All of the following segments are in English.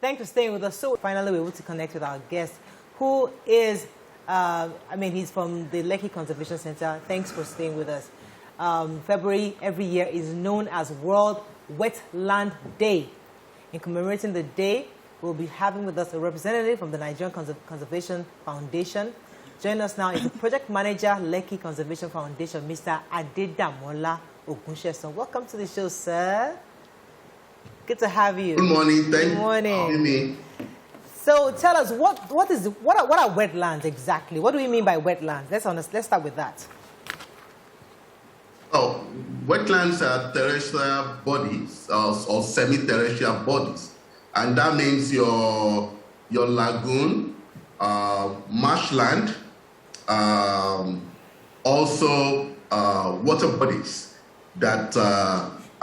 Thanks for staying with us. So finally, we're able to connect with our guest, who is, he's from the Lekki Conservation Center. Thanks for staying with us. February every year is known as World Wetland Day. In commemorating the day, we'll be having with us a representative from the Nigerian Conservation Foundation. Joining us now is the project manager, Lekki Conservation Foundation, Mr. Adedamola Ogunsheson. Welcome to the show, sir. Good to have you. Good morning. Good morning. Good morning. So tell us, what are wetlands exactly? What do we mean by wetlands? Let's start with that. Oh, wetlands are terrestrial bodies or semi-terrestrial bodies, and that means your lagoon, marshland, also water bodies that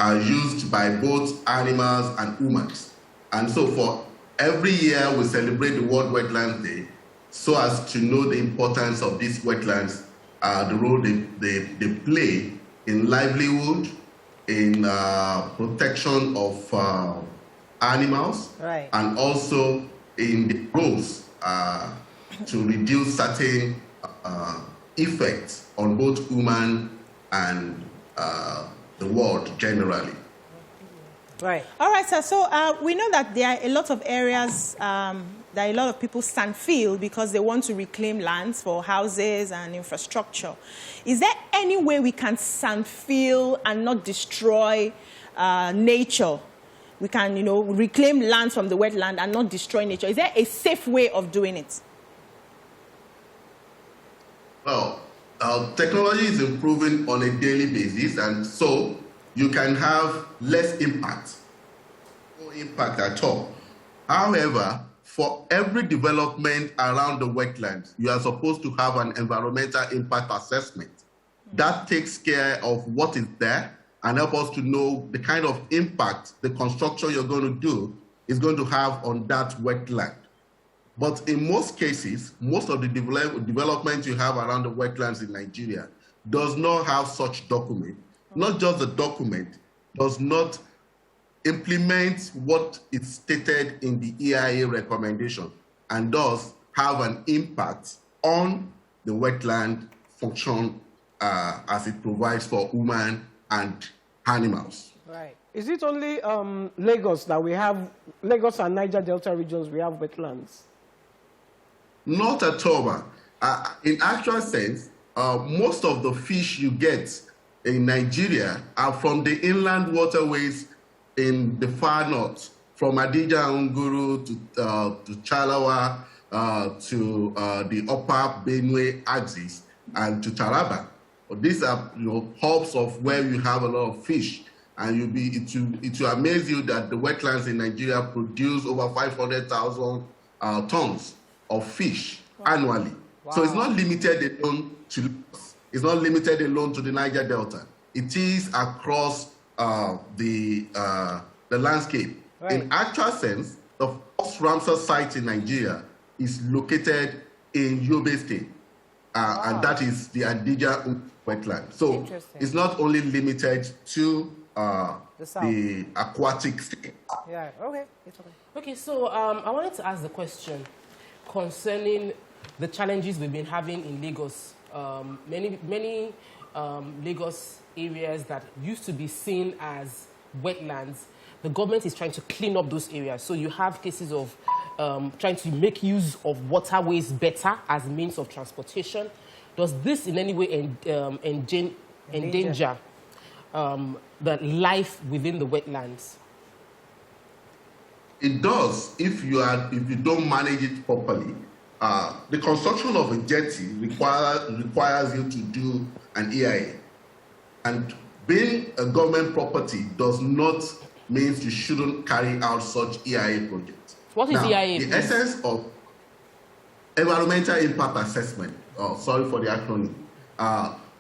are used by both animals and humans. And so for every year we celebrate the World Wetlands Day so as to know the importance of these wetlands, the role they play in livelihood, in protection of animals, right, and also in the roles to reduce certain effects on both human and the world generally. Right. All right, sir. So we know that there are a lot of areas that a lot of people stand still because they want to reclaim lands for houses and infrastructure. Is there any way we can stand still and not destroy nature? We can, reclaim lands from the wetland and not destroy nature. Is there a safe way of doing it? Well, technology is improving on a daily basis, and so you can have less impact, no impact at all. However, for every development around the wetlands, you are supposed to have an environmental impact assessment. That takes care of what is there and help us to know the kind of impact the construction you're going to do is going to have on that wetland. But in most cases, most of the development you have around the wetlands in Nigeria does not have such document. Not just the document, does not implement what is stated in the EIA recommendation and does have an impact on the wetland function as it provides for human and animals. Right. Is it only Lagos that we have, Lagos and Niger Delta regions, we have wetlands? Not at all, man. In actual sense, most of the fish you get in Nigeria are from the inland waterways in the far north, from Adija Nguru to Chalawa to the upper Benue axis and to Taraba. These are hubs of where you have a lot of fish, and it will amaze you that the wetlands in Nigeria produce over 500,000 tons of fish annually. Wow. So it's not limited alone to Lagos. It's not limited alone to the Niger Delta. It is across the landscape. Right. In actual sense, the first Ramsar site in Nigeria is located in Yobe State, wow, and that is the Adija wetland. So it's not only limited to the aquatic state. Yeah. Okay. It's okay. Okay. So I wanted to ask the question concerning the challenges we've been having in Lagos. Many Lagos areas that used to be seen as wetlands, the government is trying to clean up those areas. So you have cases of trying to make use of waterways better as means of transportation. Does this in any way endanger the life within the wetlands? It does if you don't manage it properly. The construction of a jetty requires you to do an EIA. And being a government property does not mean you shouldn't carry out such EIA projects. What is EIA? The essence of environmental impact assessment, sorry for the acronym,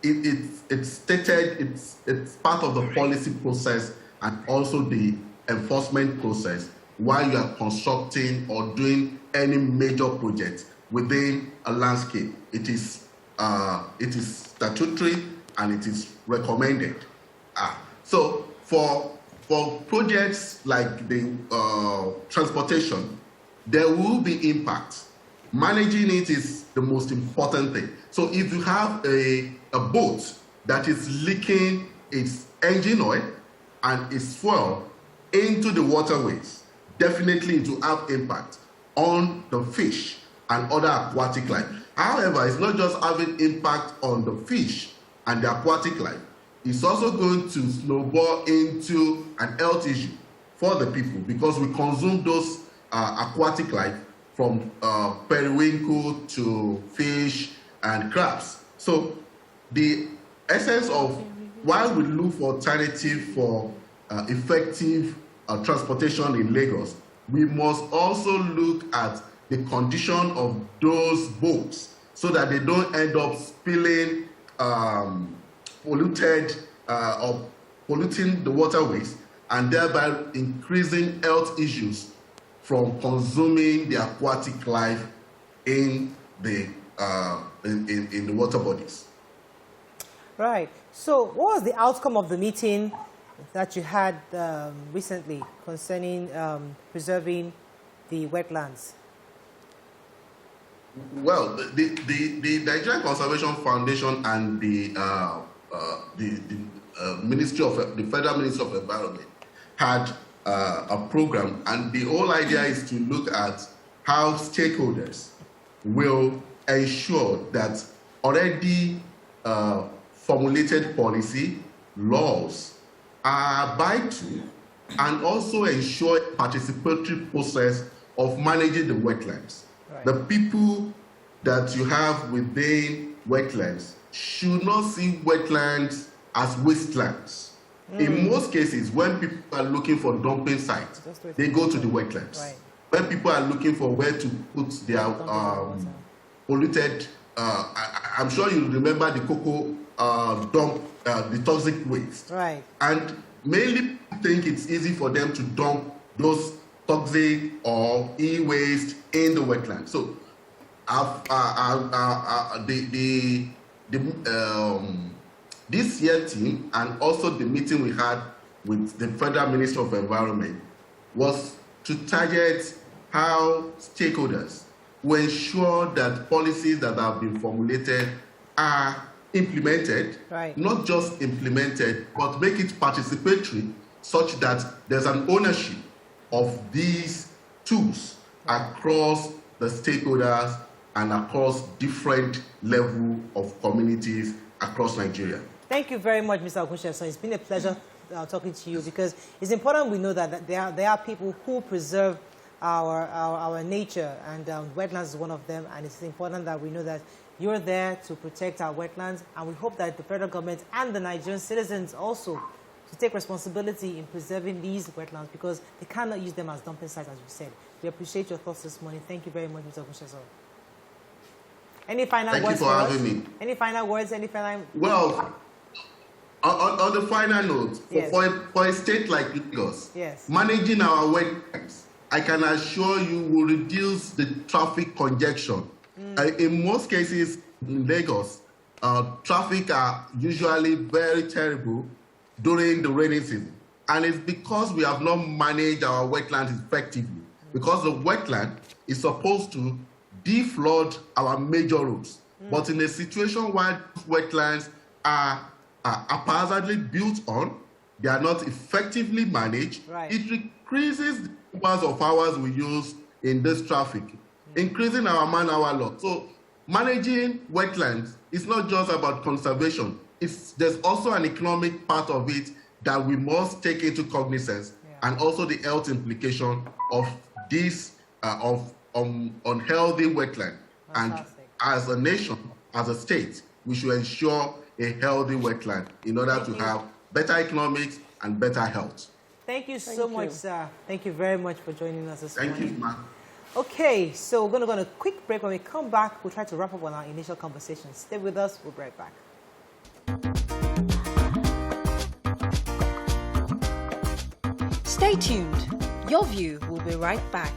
it's stated, it's part of the policy process and also the enforcement process while you are constructing or doing any major project within a landscape. It is statutory and it is recommended. So for for projects like the transportation, there will be impact. Managing it is the most important thing. So if you have a boat that is leaking its engine oil and its fuel into the waterways, definitely it will have impact on the fish and other aquatic life. However, it's not just having impact on the fish and the aquatic life. It's also going to snowball into an health issue for the people because we consume those aquatic life from periwinkle to fish and crabs. So the essence of why we look for alternative for effective transportation in Lagos, we must also look at the condition of those boats so that they don't end up spilling polluted or polluting the waterways and thereby increasing health issues from consuming the aquatic life in the water bodies. Right. So what was the outcome of the meeting that you had recently concerning preserving the wetlands? Well, the Nigerian Conservation Foundation and the Ministry of the Federal Ministry of Environment had a program, and the whole idea is to look at how stakeholders will ensure that already formulated policy laws are abided to, and also ensure participatory process of managing the wetlands. Right. The people that you have within wetlands should not see wetlands as wastelands. In most cases, when people are looking for dumping sites, they go to the wetlands. Right. When people are looking for where to put their polluted, I'm sure you remember the cocoa dump, the toxic waste. Right. And mainly think it's easy for them to dump those toxic or e-waste in the wetland. So this year team and also the meeting we had with the Federal Ministry of Environment was to target how stakeholders will ensure that policies that have been formulated are implemented, right. Not just implemented, but make it participatory such that there's an ownership of these tools across the stakeholders and across different levels of communities across Nigeria. Thank you very much, Mr. Okunsesan. It's been a pleasure talking to you because it's important we know that there are people who preserve our nature, and wetlands is one of them, and it's important that we know that you're there to protect our wetlands, and we hope that the federal government and the Nigerian citizens also to take responsibility in preserving these wetlands because they cannot use them as dumping sites, as you said. We appreciate your thoughts this morning. Thank you very much, Mr. Okunsesan. Any final words? Thank you for having me. Any final words? Any final? Well, on the final note, yes. for a state like Lagos, yes. Managing our wetlands, I can assure you, will reduce the traffic congestion. In most cases in Lagos, traffic are usually very terrible during the rainy season. And it's because we have not managed our wetlands effectively. Because the wetland is supposed to deflood our major roads. But in a situation where wetlands are haphazardly built on, they are not effectively managed, right. It increases the numbers of hours we use in this traffic, increasing our man-hour loss. So managing wetlands is not just about conservation. There's also an economic part of it that we must take into cognizance, and also the health implication of this unhealthy wetland. Fantastic. And as a nation, as a state, we should ensure a healthy wetland in order to have better economics and better health. Thank you so much, sir. Thank you very much for joining us this morning. Thank you, ma'am. Okay, so we're going to go on a quick break. When we come back, we'll try to wrap up on our initial conversation. Stay with us. We'll be right back. Stay tuned. Your View will be right back.